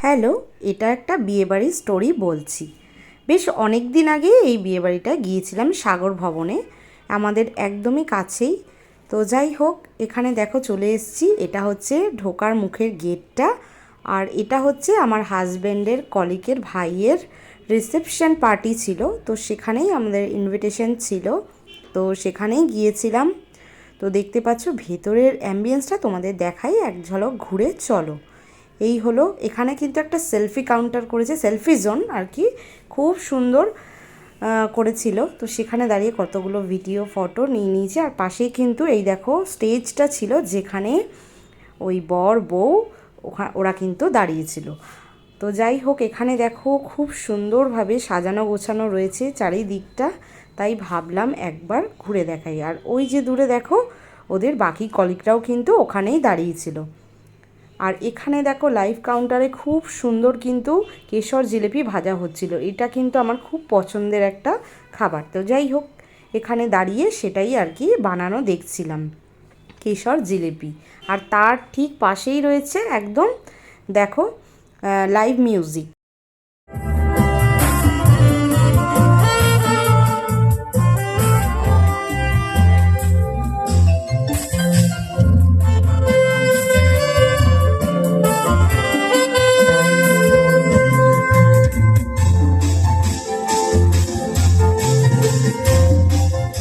Hello, এটা একটা বিয়েবাড়ির স্টোরি বলছি। বেশ অনেক দিন আগে এই বিয়েবাড়িটা গিয়েছিলাম সাগর ভবনে, আমাদের একদমই কাছেই। তো যাই হোক, এখানে দেখো চলে এসেছি। এটা হচ্ছে ঢোকার মুখের গেটটা, আর এটা হচ্ছে আমার হাজব্যান্ডের কলিগের ভাইয়ের রিসেপশন পার্টি ছিল, তো সেখানেই আমাদের ইনভিটেশন ছিল, তো সেখানেই গিয়েছিলাম। তো দেখতে পাচ্ছ ভেতরের অ্যাম্বিয়েন্সটা তোমাদের দেখাই, এক ঝলক ঘুরে চলো। এই হলো, এখানে কিন্তু একটা সেলফি কাউন্টার করেছে, সেলফি জোন আর কি, খুব সুন্দর করেছিল। তো সেখানে দাঁড়িয়ে কতগুলো ভিডিও ফটো নিয়ে নিয়েছে। আর পাশেই কিন্তু এই দেখো স্টেজটা ছিল, যেখানে ওই বর বউ ওরা কিন্তু দাঁড়িয়েছিল। তো যাই হোক, এখানে দেখো খুব সুন্দরভাবে সাজানো গোছানো রয়েছে চারিদিকটা, তাই ভাবলাম একবার ঘুরে দেখাই। আর ওই যে দূরে দেখো ওদের বাকি কলিগরাও কিন্তু ওখানেই দাঁড়িয়েছিল। আর এখানে দেখো লাইভ কাউন্টারে খুব সুন্দর কিন্তু কেশর জিলিপি ভাজা হচ্ছিল, এটা কিন্তু আমার খুব পছন্দের একটা খাবার। তো যাই হোক, এখানে দাঁড়িয়ে সেটাই আর কি বানানো দেখছিলাম, কেশর জিলিপি। আর তার ঠিক পাশেই রয়েছে একদম দেখো লাইভ মিউজিক।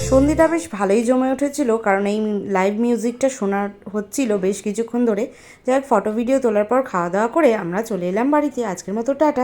সন্ধ্যেটা বেশ ভালোই জমে উঠেছিল, কারণ এই লাইভ মিউজিকটা শোনা হচ্ছিল বেশ কিছুক্ষণ ধরে। যাই হোক, ফটো ভিডিও তোলার পর খাওয়া দাওয়া করে আমরা চলে এলাম বাড়িতে। আজকের মতো টাটা।